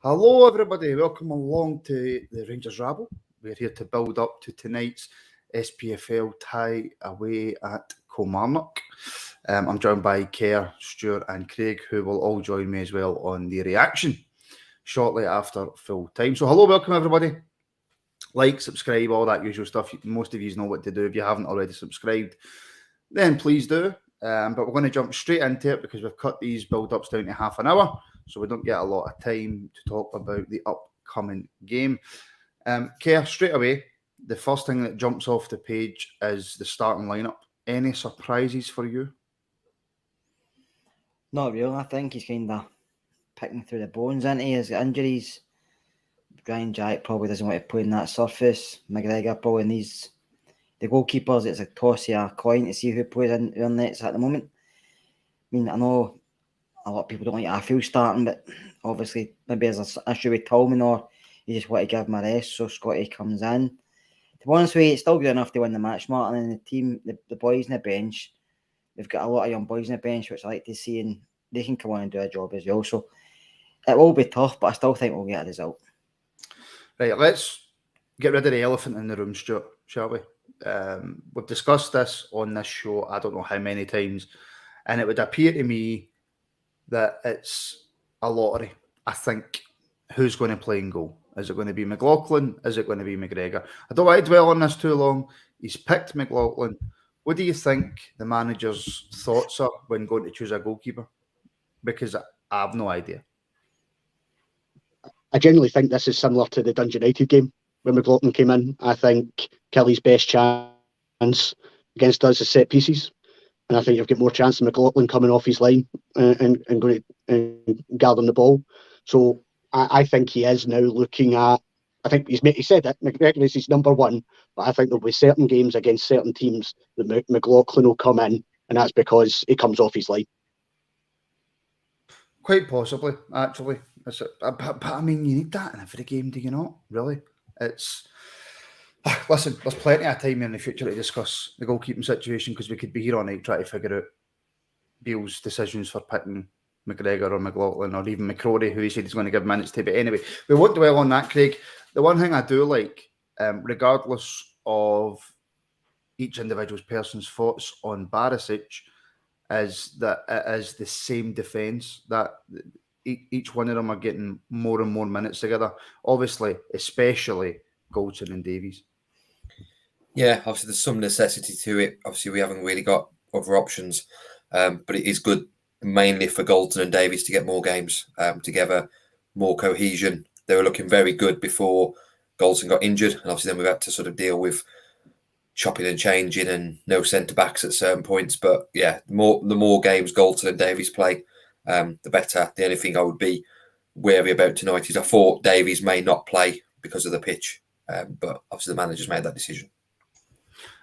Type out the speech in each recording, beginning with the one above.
Hello everybody, welcome along to the Rangers Rabble. We're here to build up to tonight's SPFL tie away at Kilmarnock. I'm joined by Kerr, Stuart and Craig, who will all join me as well on the reaction shortly after full time. So hello, welcome everybody. Like, subscribe, all that usual stuff. Most of you know what to do. If you haven't already subscribed, then please do. But we're going to jump straight into it because we've cut these build-ups down to half an hour, so we don't get a lot of time to talk about the upcoming game. Kerr, straight away, the first thing that jumps off the page is the starting lineup. Any surprises for you? Not really. I think he's kind of picking through the bones, isn't he? He's got injuries. Brian Jack probably doesn't want to play on that surface. McGregor probably needs the goalkeepers. It's a toss of a coin to see who plays in their nets at the moment. I mean, I know a lot of people don't like Arfield starting, but obviously maybe there's an issue with Tolman, or you just want to give him a rest, so Scotty comes in. To be honest with you, it's still good enough to win the match, Martin. And the team, the boys on the bench, they've got a lot of young boys on the bench, which I like to see, and they can come on and do a job as well. So it will be tough, but I still think we'll get a result. Right, let's get rid of the elephant in the room, Stuart, shall we? We've discussed this on this show, I don't know how many times, and it would appear to me that it's a lottery. I think who's going to play in goal? Is it going to be McLaughlin? Is it going to be McGregor? I don't want to dwell on this too long. He's picked McLaughlin. What do you think the manager's thoughts are when going to choose a goalkeeper? Because I have no idea. I genuinely think this is similar to the Dundee United game when McLaughlin came in. I think Kelly's best chance against us is set pieces. And I think you've got more chance of McLaughlin coming off his line and going to gathering the ball. So I think he is now looking at, I think he said it, McGregor is his number one, but I think there'll be certain games against certain teams that McLaughlin will come in, and that's because he comes off his line. Quite possibly, actually. But I mean, you need that in every game, do you not? Really? It's... Listen, there's plenty of time in the future to discuss the goalkeeping situation, because we could be here all night trying to figure out Beale's decisions for picking McGregor or McLaughlin or even McCrory, who he said he's going to give minutes to. But anyway, we won't dwell on that, Craig. The one thing I do like, regardless of each individual person's thoughts on Barisic, is that it is the same defence, that each one of them are getting more and more minutes together. Obviously, especially Goldson and Davies. Yeah, obviously there's some necessity to it. Obviously, we haven't really got other options, but it is good mainly for Goldson and Davies to get more games together, more cohesion. They were looking very good before Goldson got injured, and obviously then we've had to sort of deal with chopping and changing and no centre-backs at certain points. But yeah, the more games Goldson and Davies play, the better. The only thing I would be wary about tonight is I thought Davies may not play because of the pitch, but obviously the manager's made that decision.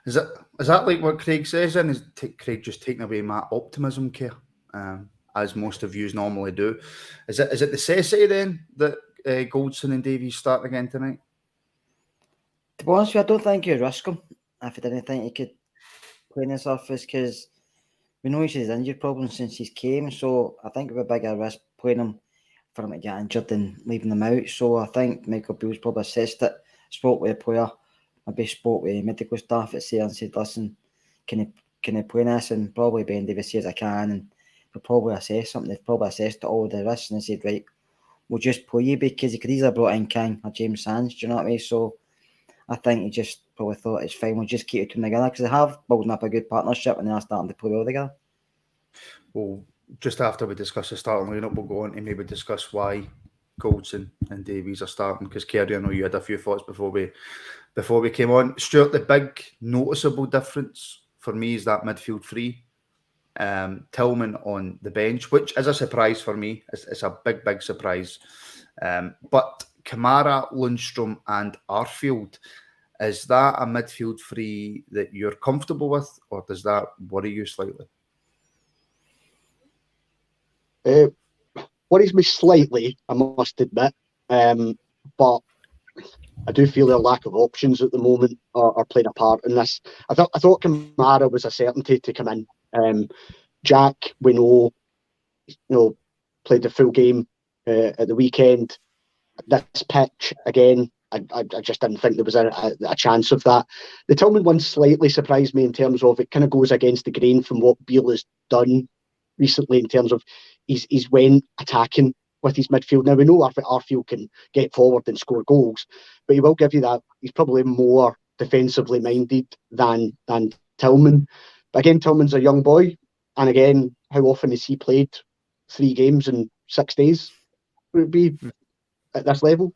Is that like what Craig says then? Is Craig just taking away my optimism, Kerr, as most of you normally do? Is it necessity then that Goldson and Davies start again tonight? To be honest with you, I don't think you'd risk him if he didn't think he could play in the surface, because we know he's had injury problems since he's came, so I think it would be a bigger risk playing him for him to get injured than leaving him out. So I think Michael Beale's probably assessed it, spoke with the player, maybe spoke with medical staff at Sayre and said, listen, can he play this? And probably Ben Davies says I can, and they'll probably assess something. They've probably assessed all the risks and said, right, we'll just play you, because he could easily have brought in King or James Sands, do you know what I mean? So I think he just probably thought it's fine, we'll just keep it together, because they have building up a good partnership and they are starting to play well together. Well, just after we discuss the starting lineup, we'll go on to maybe discuss why Goldson and Davies are starting, because Kerry, I know you had a few thoughts before we came on. Stuart, the big noticeable difference for me is that midfield three. Tillman on the bench, which is a surprise for me. It's a big surprise. But Kamara, Lundstrom and Arfield, is that a midfield three that you're comfortable with, or does that worry you slightly? Worries me slightly, I must admit. But I do feel their lack of options at the moment are playing a part in this. I thought Kamara was a certainty to come in. Jack, we know, played the full game at the weekend. this pitch again, I just didn't think there was a chance of that. The Tillman one slightly surprised me in terms of it kind of goes against the grain from what Beale has done recently in terms of he's went attacking with his midfield. Now we know Arfield can get forward and score goals, but he will give you that. He's probably more defensively minded than Tillman. But again, Tillman's a young boy, and again, how often has he played 3 games in 6 days? Would it be at this level?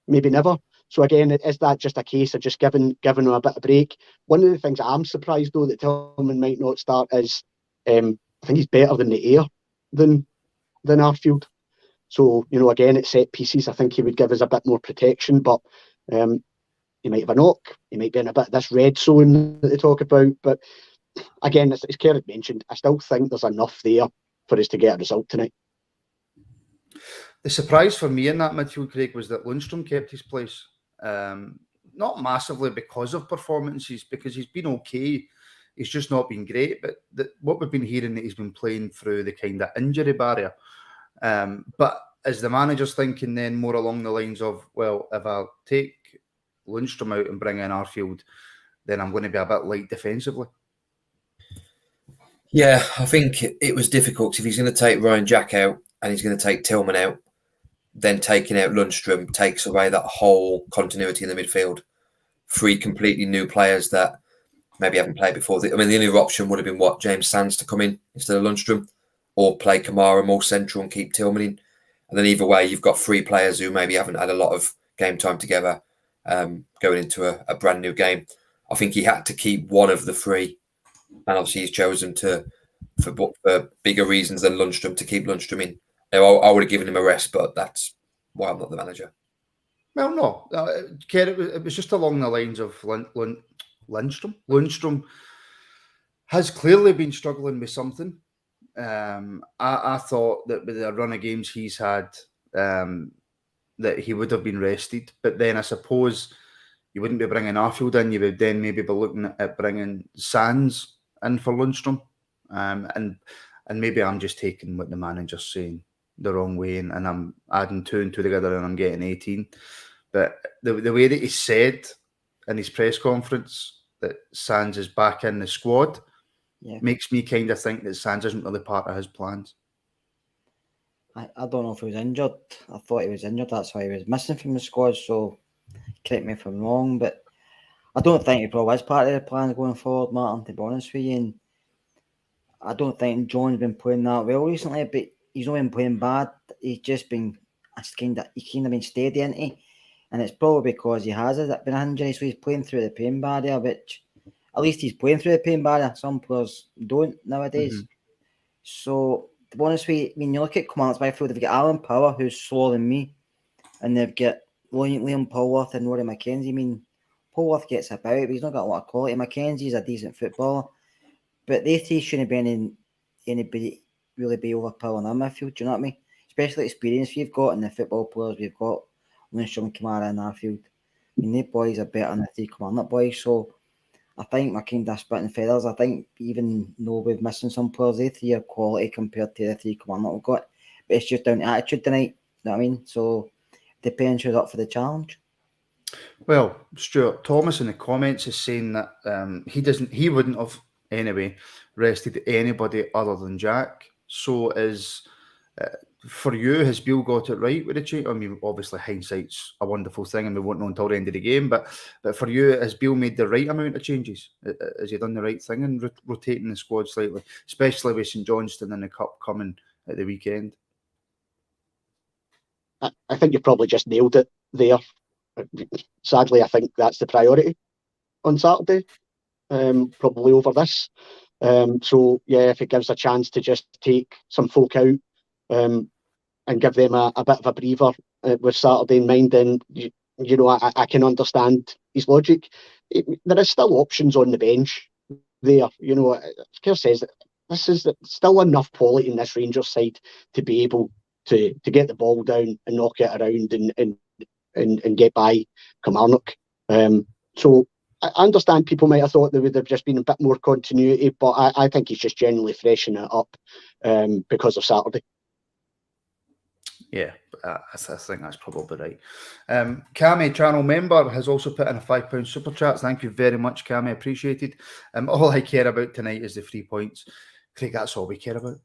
Maybe never. So again, is that just a case of just giving him a bit of break? One of the things I'm surprised though that Tillman might not start is I think he's better in the air than Arfield. So, you know, again, at set pieces, I think he would give us a bit more protection, but he might have a knock. He might be in a bit of this red zone that they talk about. But again, as Kerr had mentioned, I still think there's enough there for us to get a result tonight. The surprise for me in that midfield, Craig, was that Lundstrom kept his place. Not massively because of performances, because he's been okay. He's just not been great. But what we've been hearing that he's been playing through the kind of injury barrier. But as the manager's thinking then more along the lines of, well, if I take Lundstrom out and bring in Arfield, then I'm going to be a bit light defensively. Yeah, I think it was difficult. If he's going to take Ryan Jack out and he's going to take Tillman out, then taking out Lundstrom takes away that whole continuity in the midfield. 3 completely new players that maybe haven't played before. I mean, the only option would have been James Sands to come in instead of Lundstrom, or play Kamara more central and keep Tillman in. And then either way, you've got 3 players who maybe haven't had a lot of game time together going into a brand new game. I think he had to keep one of the 3. And obviously he's chosen for bigger reasons than Lundstrom to keep Lundstrom in. Now, I would have given him a rest, but that's why I'm not the manager. Well, no. Kerr, it was just along the lines of Lundstrom. Lundstrom has clearly been struggling with something. I thought that with the run of games he's had, that he would have been rested. But then I suppose you wouldn't be bringing Arfield in. You would then maybe be looking at bringing Sands in for Lundstrom. And maybe I'm just taking what the manager's saying the wrong way, and I'm adding 2 and 2 together and I'm getting 18. But the way that he said in his press conference that Sands is back in the squad makes me kind of think that Sands isn't really part of his plans. I don't know if he was injured. I thought he was injured. That's why he was missing from the squad. So correct me if I'm wrong, but I don't think he probably is part of the plans going forward, Martin, to be honest with you. And I don't think John's been playing that well recently, but he's not been playing bad. He's just been kind of been steady, isn't he? And it's probably because he has been an injury, so he's playing through the pain barrier, which at least he's playing through the pain barrier. Some players don't nowadays. Mm-hmm. So, to be honest with you, when you look at Kilmarnock's midfield, they've got Alan Power, who's slower than me, and they've got Liam Polworth and Rory McKenzie. I mean, Polworth gets about, but he's not got a lot of quality. McKenzie's a decent footballer, but they 3 shouldn't be anybody really be overpowering our midfield. Do you know what I mean? Especially experience we've got in the football players we've got, Lundstrom, Kamara, and Arfield. I mean, the boys are better than the 3 Kilmarnock boys. So I think we're kind of splitting feathers. I think even though we're missing some players, they 3 are quality compared to the 3 Kilmarnock we've got. But it's just down to attitude tonight. You know what I mean? So depends who's up for the challenge. Well, Stuart Thomas in the comments is saying that he wouldn't have anyway rested anybody other than Jack. So for you, has Beale got it right with the change? I mean, obviously hindsight's a wonderful thing and we won't know until the end of the game, but for you, has Beale made the right amount of changes? Has he done the right thing in rotating the squad slightly, especially with St Johnstone in the Cup coming at the weekend? I think you probably just nailed it there. Sadly, I think that's the priority on Saturday, probably over this. So, yeah, if it gives a chance to just take some folk out and give them a bit of a breather with Saturday in mind, then, you know, I can understand his logic. There is still options on the bench there. You know, Kerr says that this is still enough quality in this Rangers side to be able to get the ball down and knock it around and get by Kilmarnock. So I understand people might have thought there would have just been a bit more continuity, but I think he's just generally freshening it up because of Saturday. Yeah, I think that's probably right. Cammy, channel member, has also put in a £5 super chat. Thank you very much, Cammy. Appreciated. All I care about tonight is the 3 points. Craig, that's all we care about.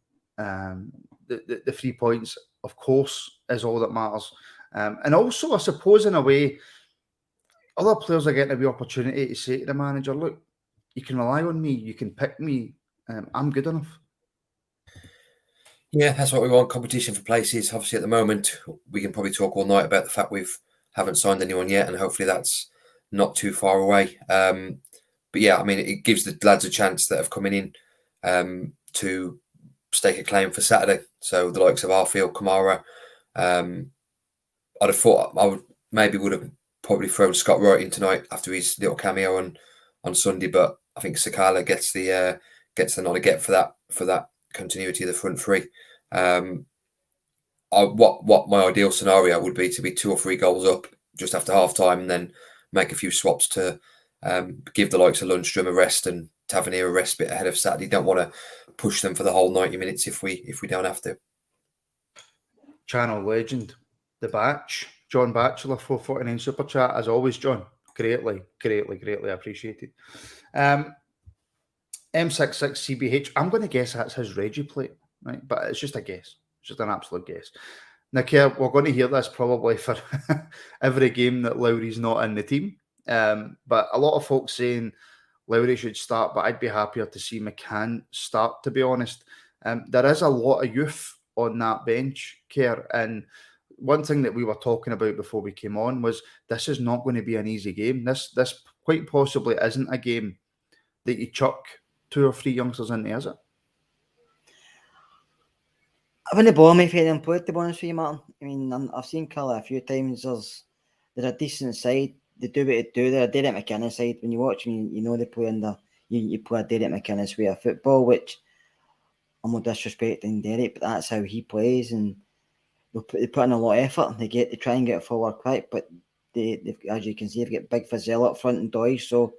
The 3 points, of course, is all that matters. And also, I suppose, in a way, other players are getting a wee opportunity to say to the manager, look, you can rely on me, you can pick me, I'm good enough. Yeah, that's what we want, competition for places. Obviously, at the moment, we can probably talk all night about the fact haven't signed anyone yet, and hopefully that's not too far away. But yeah, I mean, it gives the lads a chance that have coming in to stake a claim for Saturday. So the likes of Arfield, Kamara, I'd have thought I would have probably thrown Scott Wright in tonight after his little cameo on Sunday, but I think Sakala gets the nod again for that continuity of the front three. What my ideal scenario would be to be 2 or 3 goals up just after half time, and then make a few swaps to give the likes of Lundstrom a rest and Tavernier a respite ahead of Saturday. Don't want to push them for the whole 90 minutes if we don't have to. Channel legend, the Batch, John Batchelor, 449 super chat, as always, John. Greatly appreciated. M66CBH, I'm going to guess that's his Reggie plate, right? But it's just a guess. It's just an absolute guess. Now, Kerr, we're going to hear this probably for every game that Lowry's not in the team. But a lot of folks saying Lowry should start, but I'd be happier to see McCann start, to be honest. There is a lot of youth on that bench, Kerr, and one thing that we were talking about before we came on was this is not going to be an easy game. This quite possibly isn't a game that you chuck 2 or 3 youngsters into, is it? I wouldn't bother me if he didn't play, to be honest with you, Martin. I mean, I've seen Cully a few times. There's a decent side. They do what they do. They're a Derek McInnes side. When you watch them, you know they play under. You play a Derek McInnes way of football, which I'm not disrespecting Derek, but that's how he plays, and they put in a lot of effort. They try and get forward quick, but they as you can see, they've got Big Fazell up front and Doyle, so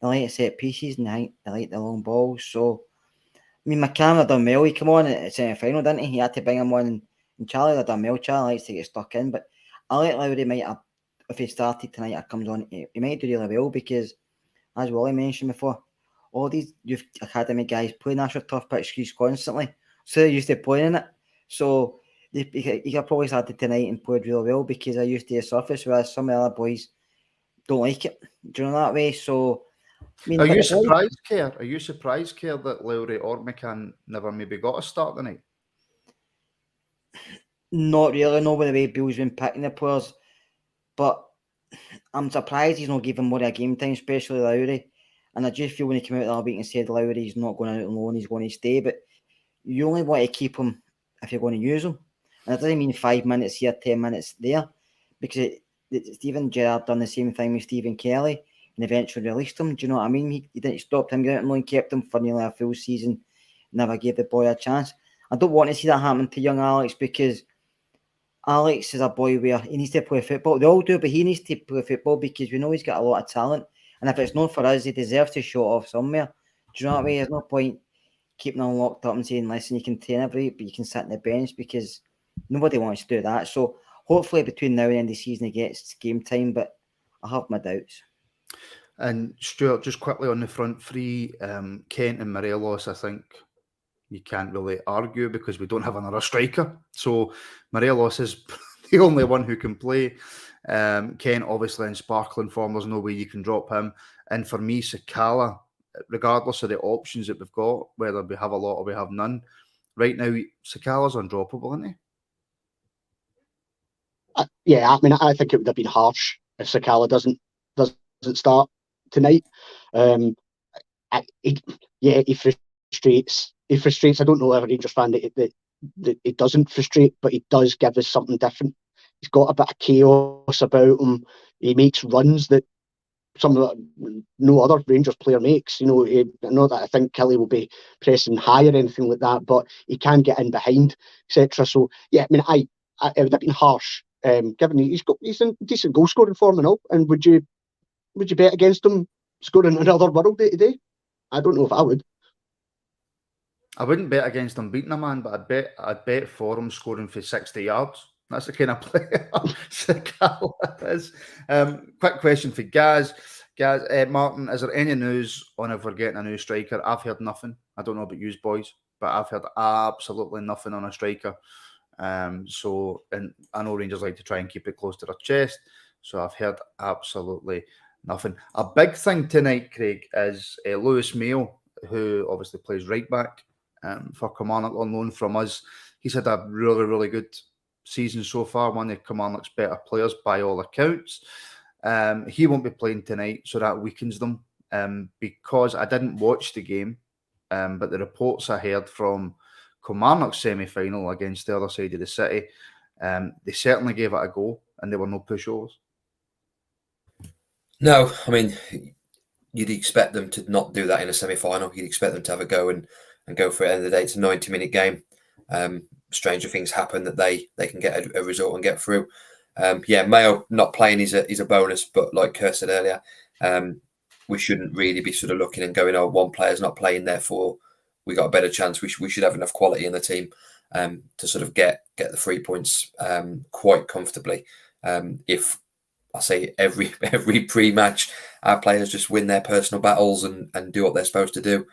they like to set pieces and they like the long balls. So, I mean, McCann done well. He came on at the semi-final, didn't he? He had to bring him on, and Charlie done well. Charlie likes to get stuck in, but I like Lowry might have, if he started tonight or comes on, he might do really well because, as Wally mentioned before, all these youth academy guys play National Tough Pitch Crease constantly, so they're used to playing it. So he could probably started tonight and played really well because they're used to the surface, whereas some of the other boys don't like it. Do you know that way? So, I mean, Are you surprised, Kerr? Are you surprised, Kerr, that Lowry or McCann never maybe got a start tonight? Not really. No, with the way Bill's been picking the players, but I'm surprised he's not giving more of a game time, especially Lowry. And I just feel when he came out the other week and said Lowry's not going out on loan, he's going to stay. But you only want to keep him if you're going to use him. And it doesn't mean 5 minutes here, 10 minutes there. Because Stephen Gerrard done the same thing with Stephen Kelly and eventually released him. Do you know what I mean? He didn't stop him getting on loan, kept him for nearly a full season, never gave the boy a chance. I don't want to see that happen to young Alex because Alex is a boy where he needs to play football. They all do, but he needs to play football because we know he's got a lot of talent. And if it's not for us, he deserves to show off somewhere. Do you know what I mean? There's no point keeping him locked up and saying, listen, you can train every week, but you can sit on the bench because nobody wants to do that. So hopefully between now and the end of the season, he gets game time, but I have my doubts. And Stuart, just quickly on the front three, Kent and Morelos, I think you can't really argue because we don't have another striker. So Morelos is the only one who can play. Kent obviously in sparkling form, there's no way you can drop him. And for me, Sakala, regardless of the options that we've got, whether we have a lot or we have none, right now Sakala's undroppable, isn't he? Yeah, I mean, I think it would have been harsh if Sakala doesn't start tonight. He frustrates. He frustrates. I don't know if a Rangers fan that it doesn't frustrate, but he does give us something different. He's got a bit of chaos about him. He makes runs that no other Rangers player makes. You know, not that I think Kelly will be pressing high or anything like that, but he can get in behind, etc. So yeah, I mean, it would have been harsh, given he's in decent goal scoring form and all. And would you bet against him scoring another world day today? I don't know if I would. I wouldn't bet against him beating a man, but I'd bet for him scoring for 60 yards. That's the kind of player Sakala is. Quick question for Gaz. Gaz, Martin, is there any news on if we're getting a new striker? I've heard nothing. I don't know about you boys, but I've heard absolutely nothing on a striker. So, and I know Rangers like to try and keep it close to their chest. So I've heard absolutely nothing. A big thing tonight, Craig, is Lewis Mayo, who obviously plays right back for Kilmarnock on loan from us. He's had a really, really good season so far, one of Kilmarnock's better players by all accounts. He won't be playing tonight, so that weakens them. Because I didn't watch the game, but the reports I heard from Kilmarnock's semi-final against the other side of the city, they certainly gave it a go, and there were no pushovers. No, I mean, you'd expect them to not do that in a semi-final. You'd expect them to have a go and go for it. At the end of the day, it's a 90-minute game. Stranger things happen that they can get a result and get through. Mayo not playing is a bonus, but like Kerr said earlier, we shouldn't really be sort of looking and going, oh, one player's not playing, therefore we got a better chance. We should have enough quality in the team to sort of get the 3 points quite comfortably. If I say every pre-match, our players just win their personal battles and do what they're supposed to do.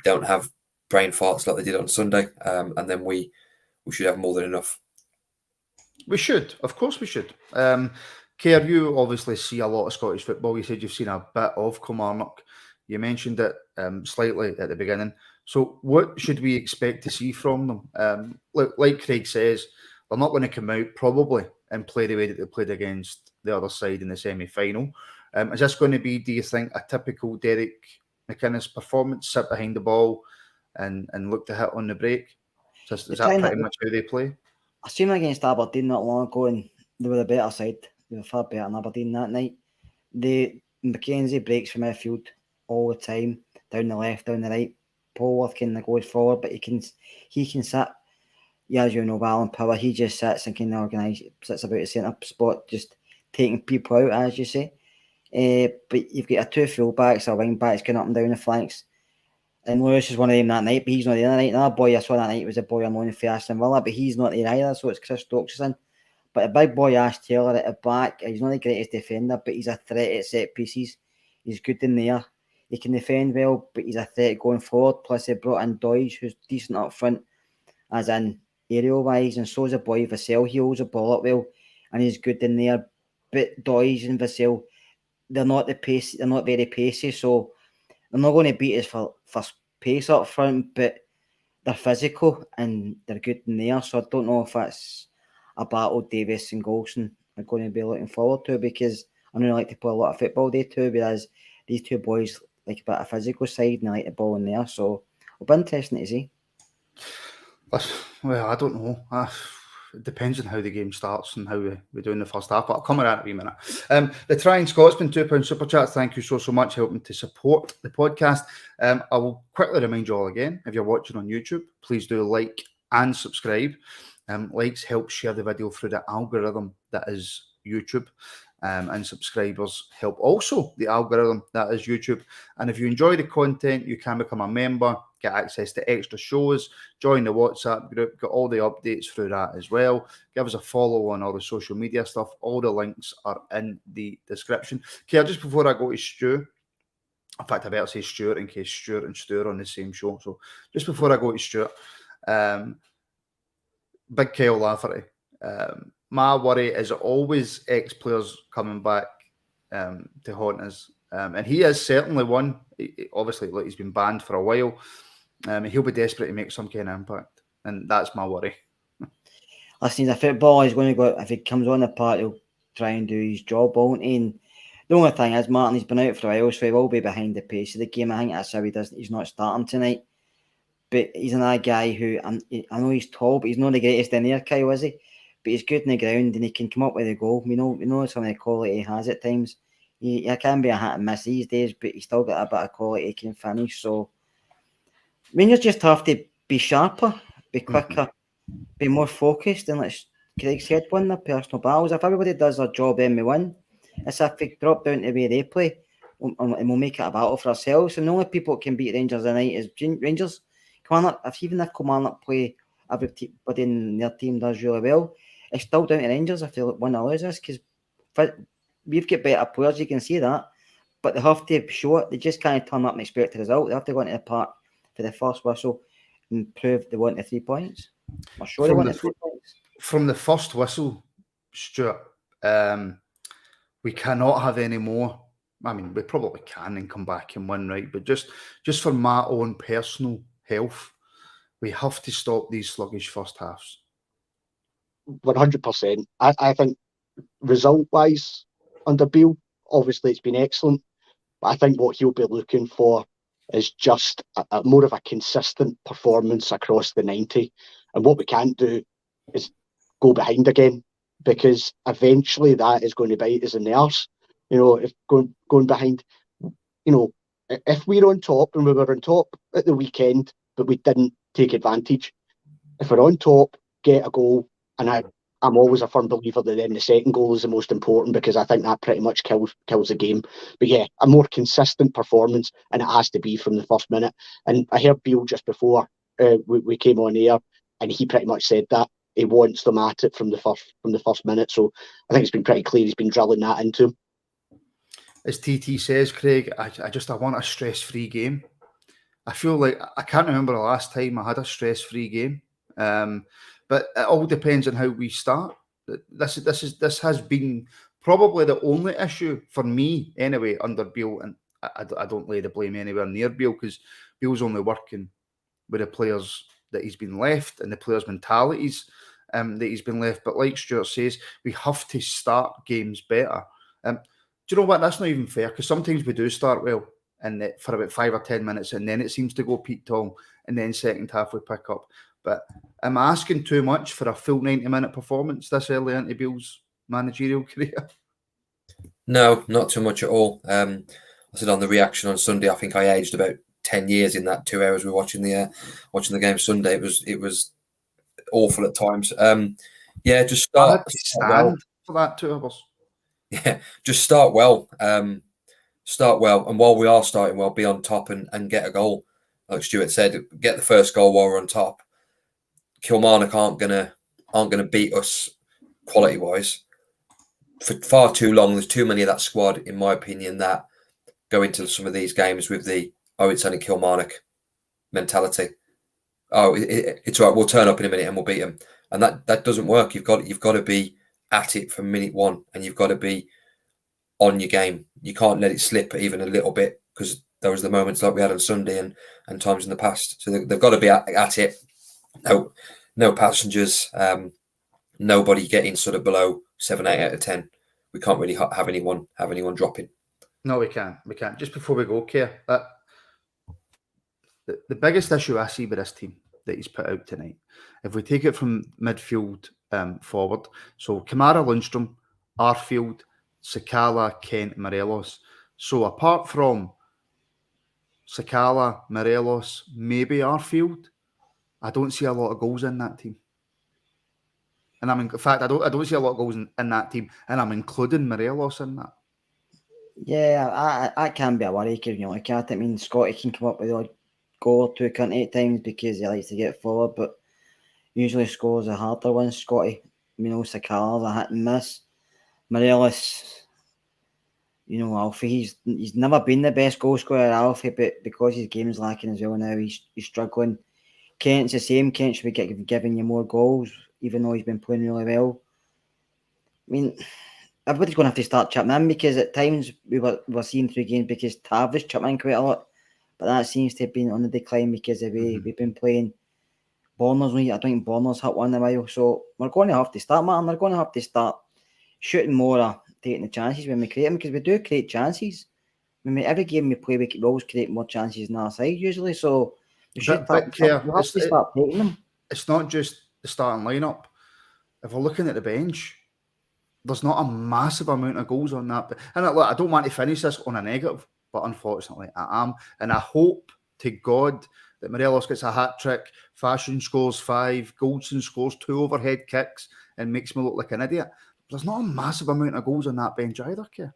Don't have brain farts like they did on Sunday, and then we should have more than enough. We should, of course, we should. Kerr, you obviously see a lot of Scottish football. You said you've seen a bit of Kilmarnock. You mentioned it slightly at the beginning. So, what should we expect to see from them? Like Craig says, they're not going to come out probably and play the way that they played against the other side in the semi-final. Is this going to be, do you think, a typical Derek McInnes performance, sit behind the ball and look to hit on the break? Is that pretty much how they play? I seen them against Aberdeen not long ago, and they were the better side. They were far better than Aberdeen that night. McKenzie breaks from midfield all the time, down the left, down the right. Polworth kind of goes forward, but he can sit. Yeah, as you know, Alan Power, he just sits and can organise, sits about the centre spot, just taking people out, as you say. But you've got a two full-backs or wing-backs going up and down the flanks. And Lewis is one of them that night, but he's not there that night. Another boy I saw that night was a boy on loan for Aston Villa, but he's not there either, so it's Chris Stokes in. But a big boy, Ash Taylor, at the back, he's not the greatest defender, but he's a threat at set pieces. He's good in there. He can defend well, but he's a threat going forward. Plus, they brought in Doige, who's decent up front, as in aerial-wise, and so's a boy Vassell. He holds the ball up well, and he's good in there. But Doige and Vassell, they're not very pacey, so they're not going to beat us for pace up front, but they're physical and they're good in there. So I don't know if that's a battle Davis and Golson are going to be looking forward to, because I know they like to play a lot of football, they too, whereas these two boys like a bit of physical side and they like the ball in there. So it'll be interesting to see. Well, I don't know. It depends on how the game starts and how we do in the first half, but I'll come around in a wee minute. The Trying Scotsman £2 super chat, thank you so much, helping to support the podcast. I will quickly remind you all again, if you're watching on YouTube, please do like and subscribe. Likes help share the video through the algorithm that is YouTube, and subscribers help also the algorithm that is YouTube. And if you enjoy the content, you can become a member, get access to extra shows, join the WhatsApp group, get all the updates through that as well. Give us a follow on all the social media stuff. All the links are in the description. Okay, just before I go to Stu, in fact, I better say Stuart in case Stuart and Stu are on the same show. So just before I go to Stuart, Big Kyle Lafferty. My worry is always ex-players coming back to haunt us. And he is certainly one. Obviously, look, he's been banned for a while. He'll be desperate to make some kind of impact. And that's my worry. Listen, he's a footballer. He's going to go, if he comes on the park, he'll try and do his job, won't he? And the only thing is, Martin, he's been out for a while, so he will be behind the pace of the game. I think that's how he's not starting tonight. But he's another guy who, I know he's tall, but he's not the greatest in there, Kyle, is he? But he's good in the ground and he can come up with a goal. We know some of the quality he has at times. He can be a hit and miss these days, but he's still got a bit of quality he can finish. So Rangers just have to be sharper, be quicker, be more focused, and like Craig said, win their personal battles. If everybody does their job, then we win. It's if we drop down to the way they play, and we'll make it a battle for ourselves. And the only people that can beat Rangers tonight is Rangers. Kilmarnock, even if Kilmarnock play, everybody in their team does really well. it's still down to Rangers if they want to lose this, because we've got better players, you can see that, but they have to show it. They just can't turn up and expect the result. They have to go into the park for the first whistle and prove they want the 3 points. I'm sure they want the 3 points. From the first whistle, Stuart, we cannot have any more. I mean, we probably can and come back and win, right? But just for my own personal health, we have to stop these sluggish first halves. 100%. I think result-wise, under Beale, obviously it's been excellent, but I think what he'll be looking for is just a more of a consistent performance across the 90. And what we can't do is go behind again, because eventually that is going to bite us in the arse. You know, if going behind, you know, if we're on top, and we were on top at the weekend, but we didn't take advantage, if we're on top, get a goal, and I'm always a firm believer that then the second goal is the most important, because I think that pretty much kills the game. But yeah, a more consistent performance, and it has to be from the first minute. And I heard Beale just before we came on air, and he pretty much said that he wants them at it from the first minute. So I think it's been pretty clear he's been drilling that into him. As TT says, Craig, I want a stress-free game. I feel like I can't remember the last time I had a stress-free game. But it all depends on how we start. This has been probably the only issue for me anyway under Beale, and I don't lay the blame anywhere near Beale, because Beale's only working with the players that he's been left and the players' mentalities that he's been left. But like Stuart says, we have to start games better. Do you know what? That's not even fair, because sometimes we do start well and for about 5 or 10 minutes, and then it seems to go Pete Tong, and then second half we pick up. But am I asking too much for a full 90-minute performance this early into Beale's managerial career? No, not too much at all. I said on the reaction on Sunday, I think I aged about 10 years in that 2 hours we were watching the game Sunday. It was awful at times. Yeah, just start. I had to stand for that 2 hours. Yeah, just start well. Start well, and while we are starting well, be on top and get a goal. Like Stuart said, get the first goal while we're on top. Kilmarnock aren't gonna beat us quality wise for far too long. There's too many of that squad, in my opinion, that go into some of these games with the it's only Kilmarnock mentality. It's all right, we'll turn up in a minute and we'll beat them, and that doesn't work. You've got to be at it from minute one, and you've got to be on your game. You can't let it slip even a little bit, because there was the moments like we had on Sunday and times in the past. So they've got to be at it. No passengers. Nobody getting sort of below 7, 8 out of 10. We can't really have anyone dropping. No, we can't. Just before we go, Keir, the biggest issue I see with this team that he's put out tonight, if we take it from midfield forward, so Kamara, Lundstrom, Arfield, Sakala, Kent, Morelos. So apart from Sakala, Morelos, maybe Arfield, I don't see a lot of goals in that team. And in fact, I don't see a lot of goals in that team, and I'm including Morelos in that. Yeah, I can be a worry, because you look at it. I mean, Scotty can come up with a goal or two, can't he, at times, because he likes to get forward, but usually scores the harder ones. Scotty, Sakala's a hit and miss. Morelos, Alfie, he's never been the best goal scorer, Alfie, but because his game's lacking as well now, he's struggling. Kent's the same. Kent should be giving you more goals, even though he's been playing really well. I mean, everybody's going to have to start chipping in, because at times we were seeing through games because Tav was chipping in quite a lot, but that seems to have been on the decline because of the way we've been playing. Borner's, I don't think Borner's hit one in a while, so we're going to have to start, Martin. We're going to have to start shooting more, taking the chances when we create them, because we do create chances. I mean, every game we play, we always create more chances than our side usually, so we have to start taking them. It's not just the starting lineup. If we're looking at the bench, there's not a massive amount of goals on that. And look, I don't want to finish this on a negative, but unfortunately I am. And I hope to God that Morelos gets a hat-trick, Fashion scores 5, Goldson scores 2 overhead kicks and makes me look like an idiot. There's not a massive amount of goals on that bench either, Keir.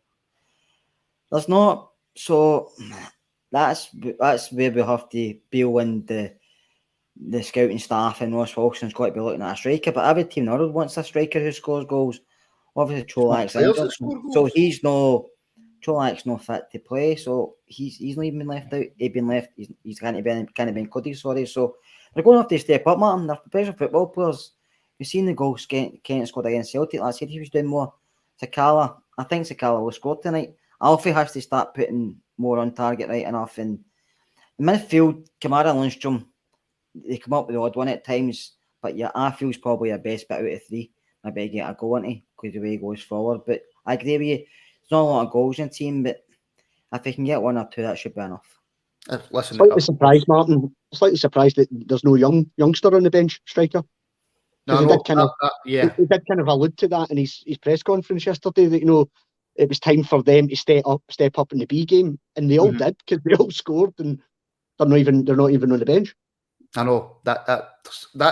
There's not. So that's where we have to Beale in the the scouting staff and Ross Wilson's got to be looking at a striker, but every team in the world wants a striker who scores goals. Obviously, Cholak's injured, so he's no Cholak's not fit to play, so he's not even been left out. He's been left. He's can't be included. Sorry, so they're going to have to step up, Martin. They're professional football players. You've seen the goals Kent scored against Celtic last year. He was doing more. Sakala, I think Sakala will score tonight. Alfie has to start putting more on target right enough. And in midfield, Kamara and Lundstrom, they come up with the odd one at times, but yeah, Arfield's probably your best bit out of three. Maybe get a goal into because the way he goes forward. But I agree with you. There's not a lot of goals in the team, but if they can get one or two, that should be enough. Listen, slightly surprised, Martin. Slightly surprised that there's no youngster on the bench striker. No, he did kind of allude to that in his press conference yesterday, that it was time for them to step up in the B game, and they all did, because they all scored, and they're not even on the bench. I know that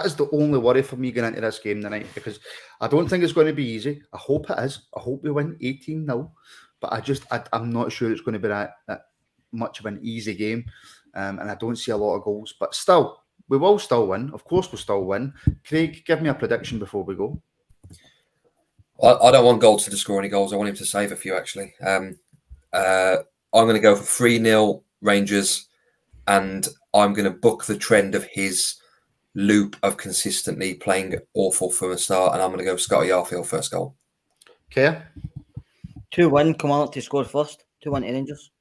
is the only worry for me going into this game tonight, because I don't think it's going to be easy. I hope it is. I hope we win 18-0, but I'm not sure it's going to be that much of an easy game, and I don't see a lot of goals. But still, we will still win. Of course, we'll still win. Craig, give me a prediction before we go. I don't want Goldson to score any goals. I want him to save a few, actually. I'm going to go for 3-0 Rangers, and I'm going to book the trend of his loop of consistently playing awful from the start, and I'm going to go Scotty Arfield first goal. Okay. 2-1, Kamara to score first. 2-1 to Rangers.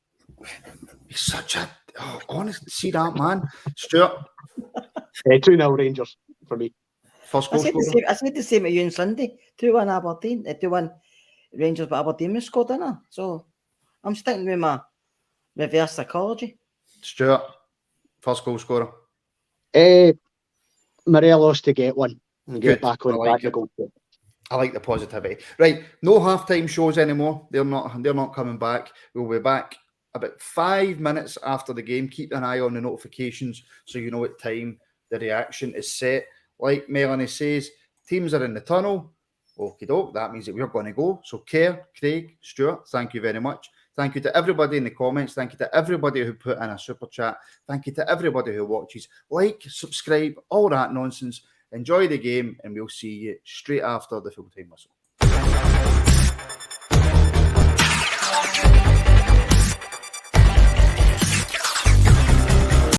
He's such a... Oh, honestly, see that, man? Stuart? 2-0 Rangers for me. First goal scorer. I said the same to you on Sunday. 2-1 Aberdeen. 2-1 Rangers, but Aberdeen was scored, didn't I? So I'm sticking with my reverse psychology. Stuart, first goal scorer. Morelos to get one and get back on like back. I like the positivity. Right, no halftime shows anymore. They're not coming back. We'll be back about 5 minutes after the game. Keep an eye on the notifications so you know what time the reaction is set. Like Melanie says, teams are in the tunnel. Okie doke, that means that we're going to go. So Kerr, Craig, Stuart, thank you very much. Thank you to everybody in the comments. Thank you to everybody who put in a super chat. Thank you to everybody who watches. Like, subscribe, all that nonsense. Enjoy the game, and we'll see you straight after the full-time whistle.